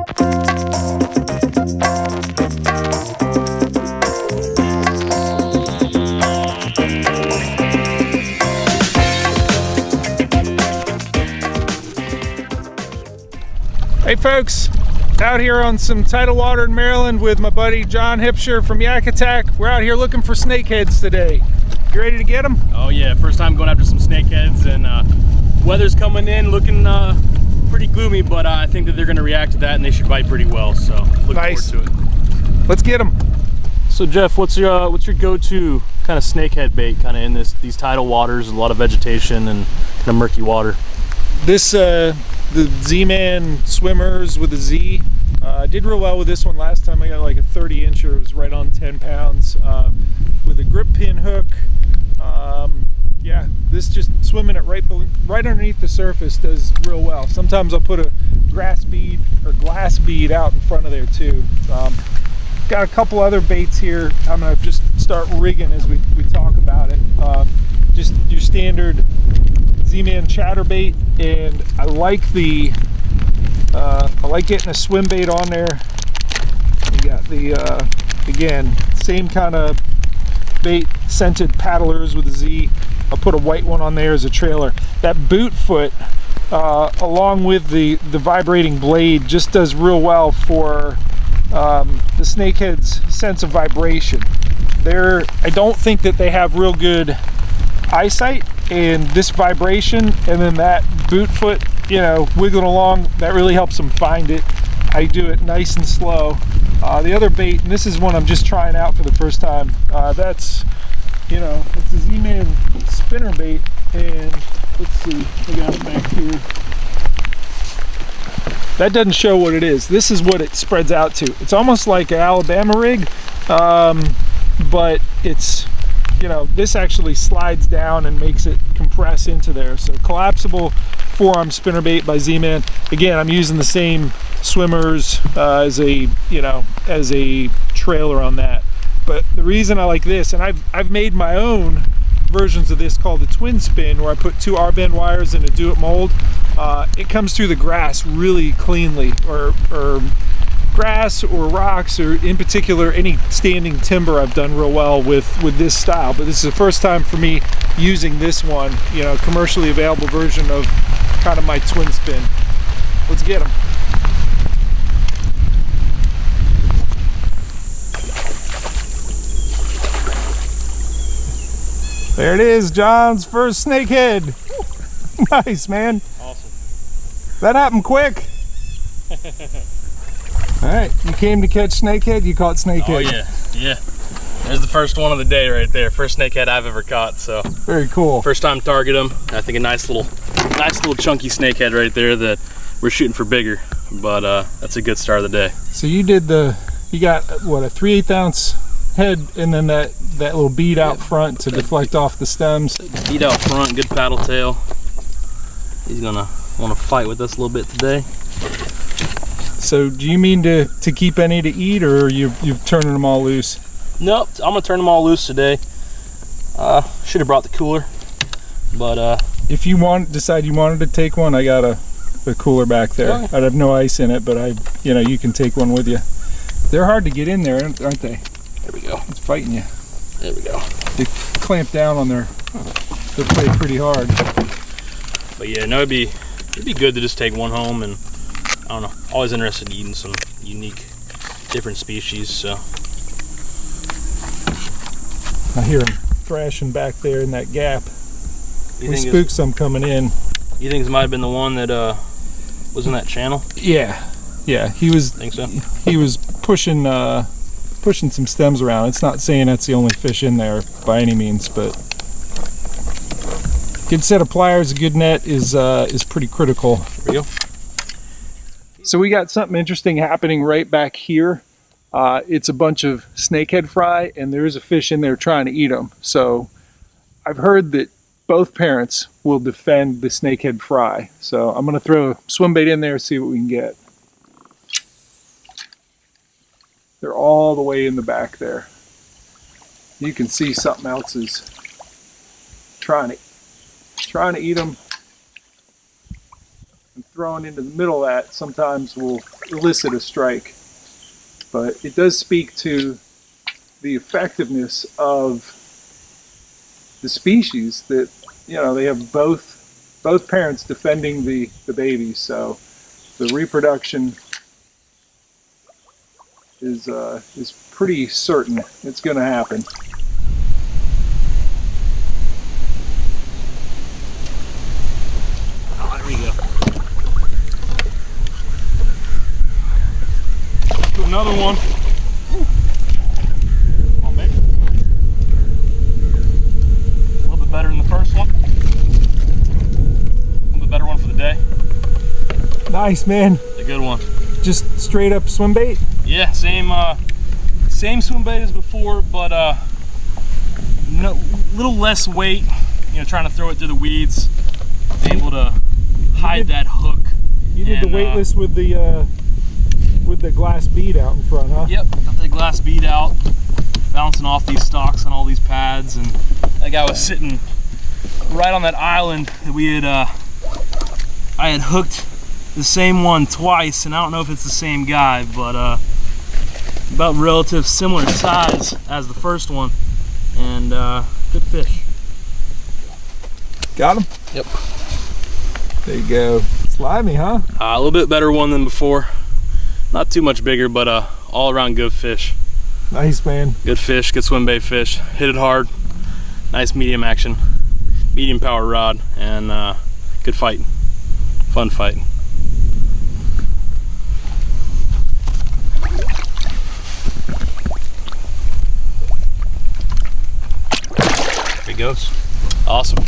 Hey folks, out here on some tidal water in Maryland with my buddy John Hipsher from Yak Attack. We're out here looking for snakeheads today. You ready to get them? Oh yeah, first time going after some snakeheads, and weather's coming in looking pretty gloomy, but I think that they're going to react to that and they should bite pretty well, so look Nice. forward to it. Let's get them. So Jeff, what's your go-to kind of snakehead bait kind of in these tidal waters, a lot of vegetation and kind of murky water? This the Z-Man swimmers with a Z. I did real well with this one last time. I got like a 30 incher. It was right on 10 pounds with a grip pin hook. Yeah, this just swimming it right underneath the surface does real well. Sometimes I'll put a grass bead or glass bead out in front of there too. Got a couple other baits here. I'm gonna just start rigging as we talk about it. Just your standard Z-Man chatterbait, and I like getting a swim bait on there. We got the again, same kind of bait, scented paddlers with a Z. I'll put a white one on there as a trailer. That boot foot along with the vibrating blade just does real well for the snakehead's sense of vibration. I don't think that they have real good eyesight, and this vibration and then that boot foot, you know, wiggling along, that really helps them find it. I do it nice and slow. The other bait, and this is one I'm just trying out for the first time, that's, you know, it's a Z-Man spinner bait, and let's see, I got it back here. That doesn't show what it is. This is what it spreads out to. It's almost like an Alabama rig, but it's, you know, this actually slides down and makes it compress into there. So collapsible forearm spinnerbait by Z-Man. Again, I'm using the same swimmers as a trailer on that. But the reason I like this, and I've made my own versions of this called the twin spin, where I put 2 R-bend wires in a do-it mold. It comes through the grass really cleanly, or grass or rocks, or in particular any standing timber I've done real well with this style. But this is the first time for me using this one, you know, commercially available version of kind of my twin spin. Let's get them. There it is, John's first snakehead. Nice, man. Awesome. That happened quick. All right, you came to catch snakehead, you caught snakehead. Oh yeah. There's the first one of the day right there. First snakehead I've ever caught, so. Very cool. First time target them. I think a nice little chunky snakehead right there that we're shooting for bigger, but that's a good start of the day. So you got what, a 3/8 ounce head, and then that little bead out front to deflect off the stems. Bead out front, good paddle tail. He's gonna want to fight with us a little bit today. So do you mean to keep any to eat, or you've turning them all loose? Nope, I'm gonna turn them all loose today. Should have brought the cooler, but if you decide you wanted to take one, I got a cooler back there. Okay. I'd have no ice in it, but you can take one with you. They're hard to get in there, aren't they? There we go. It's fighting you. There we go. They clamp down on their play pretty hard. But yeah, no, it'd be good to just take one home, and I don't know, always interested in eating some unique, different species, so. I hear them thrashing back there in that gap. We spooked some coming in. You think this might have been the one that was in that channel? Yeah, he was. Think so? He was pushing some stems around. It's not saying that's the only fish in there by any means, but good set of pliers, a good net is pretty critical. There we go. So we got something interesting happening right back here. It's a bunch of snakehead fry, and there is a fish in there trying to eat them. So I've heard that both parents will defend the snakehead fry. So I'm going to throw a swim bait in there and see what we can get. They're all the way in the back there. You can see something else is trying to eat them. And throwing into the middle of that sometimes will elicit a strike. But it does speak to the effectiveness of the species that, you know, they have both parents defending the babies, so the reproduction is pretty certain it's going to happen. Oh, there we go. Do another one. Come on, baby. A little bit better than the first one. A little bit better one for the day. Nice, man. A good one. Just straight up swim bait? Yeah, same swim bait as before, but little less weight. You know, trying to throw it through the weeds, able to hide that hook. You did the weightless with the glass bead out in front, huh? Yep, got the glass bead out, bouncing off these stalks on all these pads, and that guy was sitting right on that island that we had. I had hooked the same one twice, and I don't know if it's the same guy, but about relative similar size as the first one, and good fish. Got him? Yep. There you go. Slimy, huh? A little bit better one than before. Not too much bigger, but all around good fish. Nice, man. Good fish, good swim bait fish. Hit it hard. Nice medium action, medium power rod, and good fight. Fun fight. There he goes. Awesome.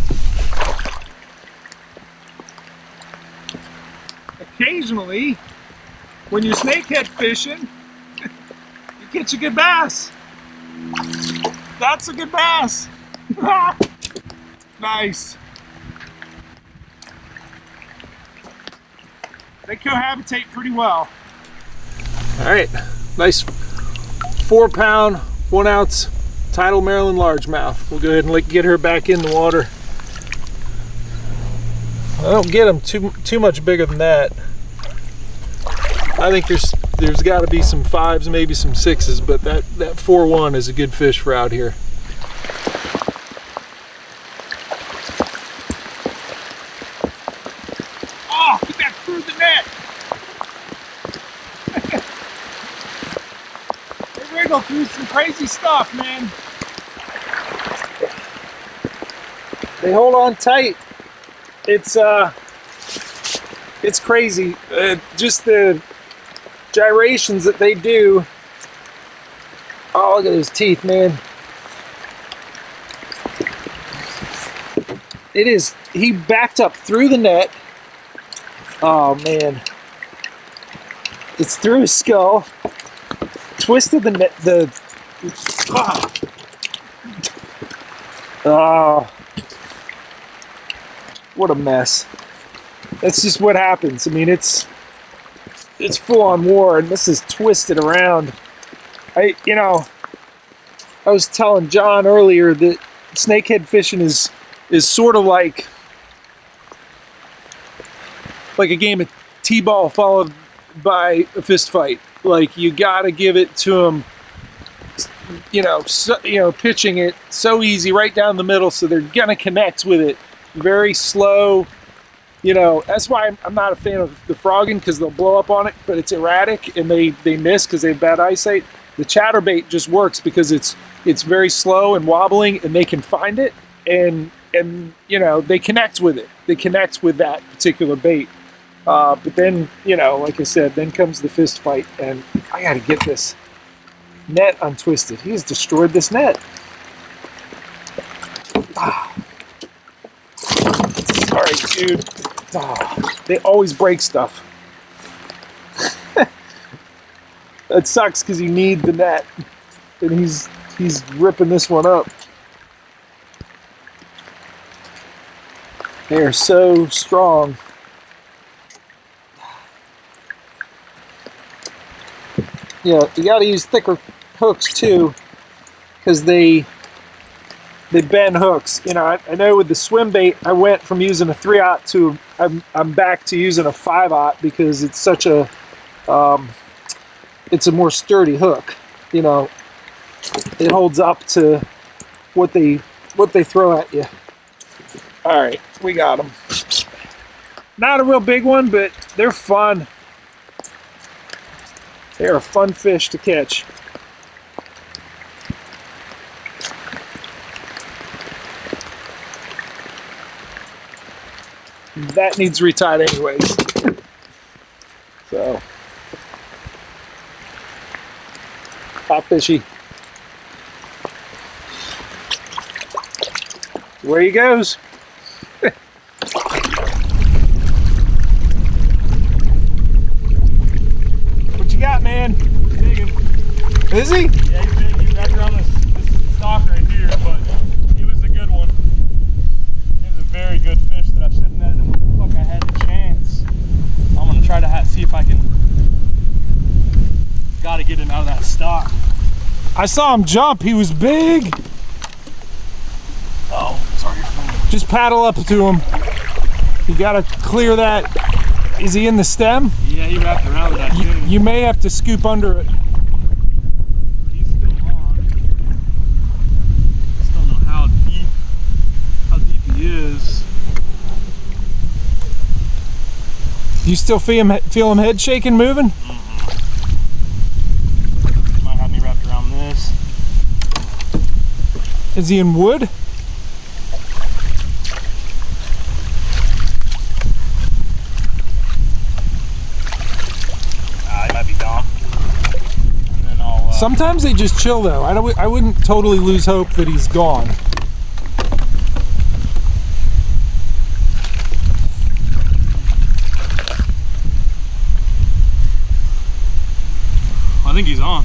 Occasionally, when you're snakehead fishing, you catch a good bass. That's a good bass. Nice. They cohabitate pretty well. All right, nice 4 pound, 1 ounce tidal Maryland largemouth. We'll go ahead and get her back in the water. I don't get them too much bigger than that. I think there's got to be some 5s, maybe some 6s, but that 4-1 is a good fish for out here. Oh, he got through the net. They wriggle through some crazy stuff, man. They hold on tight. It's crazy. Just the gyrations that they do. Oh, look at his teeth, man. It is, he backed up through the net. Oh man. It's through his skull. Twisted the net, oh. What a mess. That's just what happens. I mean, it's full on war, and this is twisted around. I was telling John earlier that snakehead fishing is sort of like a game of t-ball followed by a fist fight. Like, you gotta give it to them, pitching it so easy right down the middle, so they're gonna connect with it very slow. That's why I'm not a fan of the frogging, because they'll blow up on it, but it's erratic and they miss because they have bad eyesight. The chatterbait just works because it's very slow and wobbling, and they can find it, and they connect with it. They connect with that particular bait. But then, like I said, then comes the fist fight, and I got to get this net untwisted. He has destroyed this net. Sorry, dude. They always break stuff. That sucks because you need the net, and he's ripping this one up. They are so strong. Yeah, you got to use thicker hooks too, because they bend hooks. I know with the swim bait, I went from using a 3/0 to I'm back to using a 5/0 because it's such a it's a more sturdy hook. You know, it holds up to what they throw at you. All right, we got them. Not a real big one, but they're fun. They're a fun fish to catch. That needs retied anyways. So, hot fishy. Where he goes. What you got, man? Big one. Is he? Yeah, he's big. He's wrapped around this stock right here, but he was a good one. He was a very good fish that I should have netted him with the fuck I had a chance. I'm gonna try to see if I can. Gotta get him out of that stock. I saw him jump. He was big. Oh, sorry. Just paddle up to him. You gotta clear that. Is he in the stem? Yeah, he wrapped around with that thing. You may have to scoop under it. He's still on. Just don't know how deep he is. You still feel him head shaking, moving? Might have me wrapped around this. Is he in wood? He might be gone. And then I'll. Sometimes they just chill though. I wouldn't totally lose hope that he's gone. I think he's on.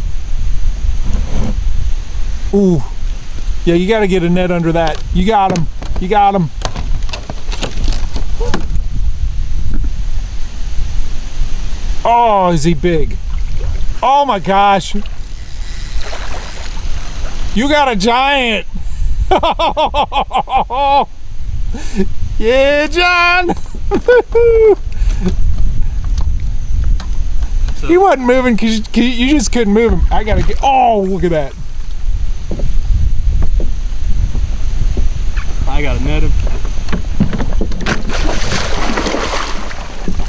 Ooh. Yeah, you got to get a net under that. You got him. You got him. Oh, is he big? Oh my gosh. You got a giant. Yeah, John. He wasn't moving because you just couldn't move him. I gotta get. Oh, look at that. I gotta net him.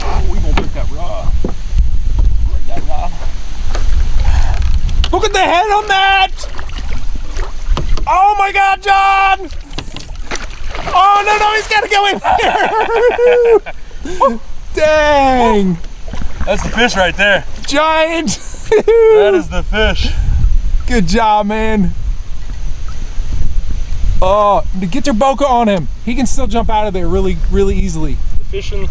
Oh, we gonna break that rod. Break that rod. Look at the head on that. Oh my God, John. Oh no, he's gotta go in there. Dang. That's the fish right there. Giant. That is the fish. Good job, man. Oh, get your boca on him. He can still jump out of there really, really easily. The fishing.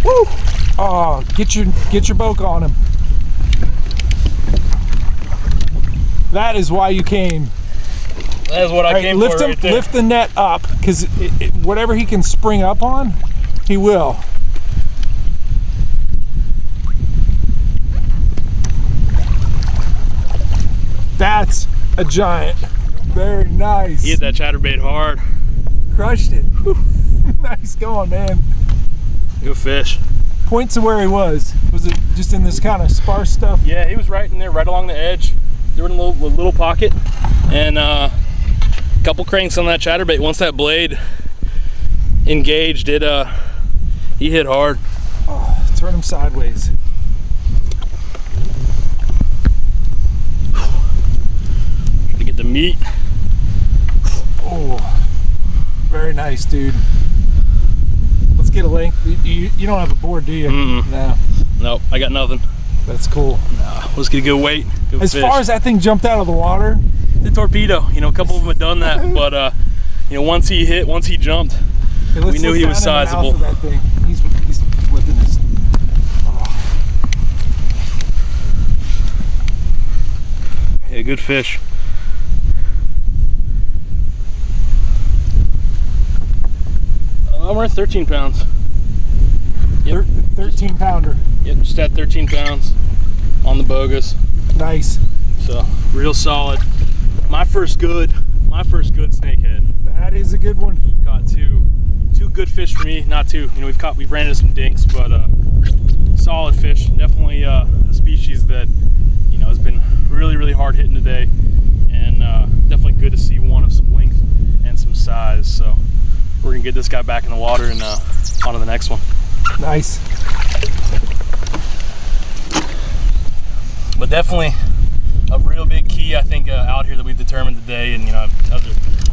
Woo! Oh, get your boca on him. That is why you came. That is what I came for right there. Lift the net up, because whatever he can spring up on, he will. That's a giant. Very nice. He hit that chatterbait hard. Crushed it. Whew. Nice going, man. Good fish. Point to where he was. Was it just in this kind of sparse stuff? Yeah, he was right in there, right along the edge. They were in a little pocket, and a couple cranks on that chatterbait. Once that blade engaged, he hit hard. Oh, turn him sideways. To get the meat. Oh, very nice, dude. Let's get a length. You don't have a board, do you? Mm-mm. No. Nope, I got nothing. That's cool. Let's get a good weight. Good As fish. far as that thing jumped out of the water, the torpedo, a couple of them had done that, but once he jumped, hey, we knew he was sizable. That thing. He's flipping his. Oh. Yeah, good fish. We're at 13 pounds. Yep. 13 pounder. Yep, just at 13 pounds on the bogus. Nice. So real solid. My first good snakehead. That is a good one. Got two two good fish for me. Not two, you know, we've ran into some dinks, but solid fish. Definitely a species that, you know, has been really hard hitting today, and definitely good to see one of some length and some size. So we're gonna get this guy back in the water and on to the next one. Nice. But definitely a real big key, I think, out here that we've determined today, and you know,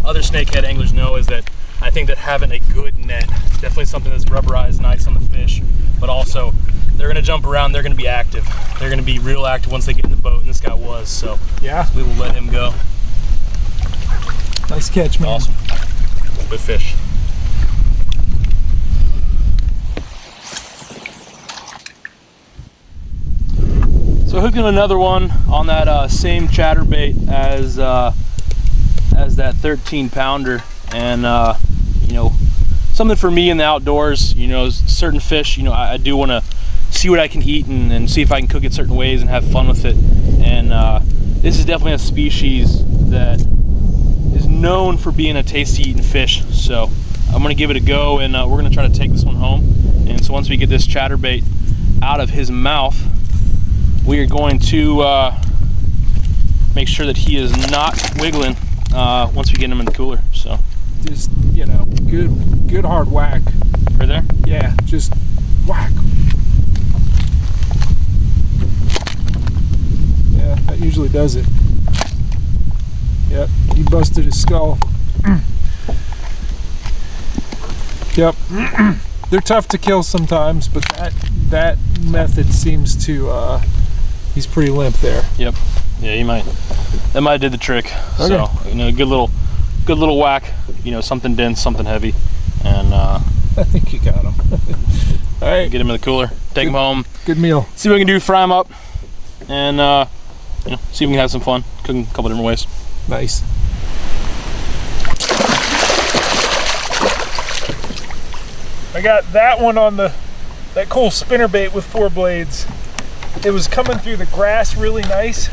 other snakehead anglers know, is that I think that having a good net, definitely something that's rubberized nice on the fish, but also they're gonna jump around, they're gonna be active. They're gonna be real active once they get in the boat, and this guy was, so yeah, we will let him go. Nice catch, man. Awesome. Good fish. So hooking another one on that same chatterbait as that 13-pounder, and you know, something for me in the outdoors. You know, certain fish, you know, I do want to see what I can eat and see if I can cook it certain ways and have fun with it. And this is definitely a species that is known for being a tasty eating fish. So I'm gonna give it a go, and we're gonna try to take this one home. And so once we get this chatterbait out of his mouth, we are going to make sure that he is not wiggling once we get him in the cooler. So just, you know, good hard whack. Right there? Yeah, just whack. Yeah, that usually does it. Yep, he busted his skull. Yep. They're tough to kill sometimes, but that method seems to he's pretty limp there. Yep. Yeah, that might have did the trick. Okay. So, you know, good little whack, you know, something dense, something heavy, and I think you got him. All right, get him in the cooler, take him home. Good meal. See what we can do, fry him up, and you know, see if we can have some fun cooking a couple different ways. Nice. I got that one on that cool spinnerbait with 4 blades. It was coming through the grass really nice,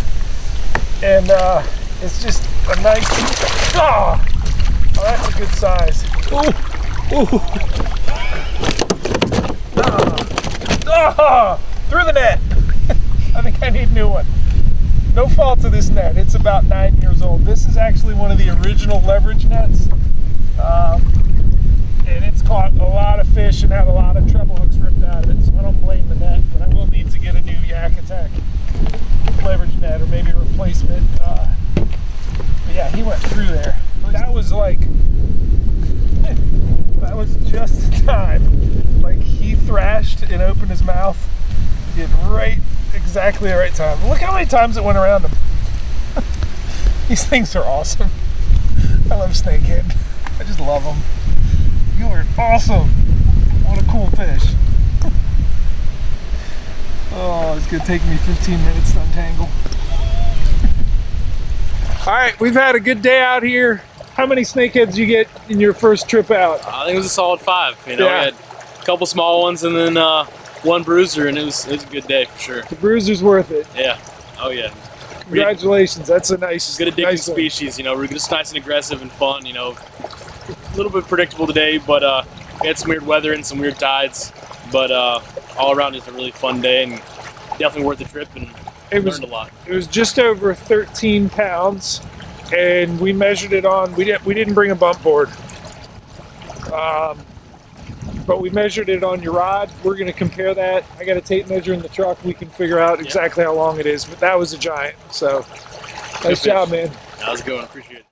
and it's just a nice, oh, that's a good size. Through the net. I think I need a new one. No fault to this net, it's about 9 years old. This is actually one of the original leverage nets, and it's caught a lot of fish and had a lot of treble hooks ripped out of it, so I don't blame the net, but I will need to get a new Yak Attack leverage net, or maybe a replacement. But yeah, he went through there. That was like, that was just in time. Like, he thrashed and opened his mouth at exactly the right time. Look how many times it went around him. These things are awesome. I love snakehead. I just love them. You are awesome. What a cool fish. Oh, it's gonna take me 15 minutes to untangle. All right, we've had a good day out here. How many snakeheads did you get in your first trip out? I think it was a solid 5. You know, yeah. We had a couple small ones and then one bruiser, and it was a good day for sure. The bruiser's worth it. Yeah. Oh yeah. Congratulations. That's a nice, good addicting nice species. You know, we're just nice and aggressive and fun. You know, a little bit predictable today, but we had some weird weather and some weird tides. But all around, just a really fun day, and definitely worth the trip, and learned a lot. It was just over 13 pounds, and we measured it on. We didn't bring a bump board, but we measured it on your rod. We're going to compare that. I got a tape measure in the truck. We can figure out exactly how long it is, but that was a giant. So nice job, man. That was a good one. Appreciate it.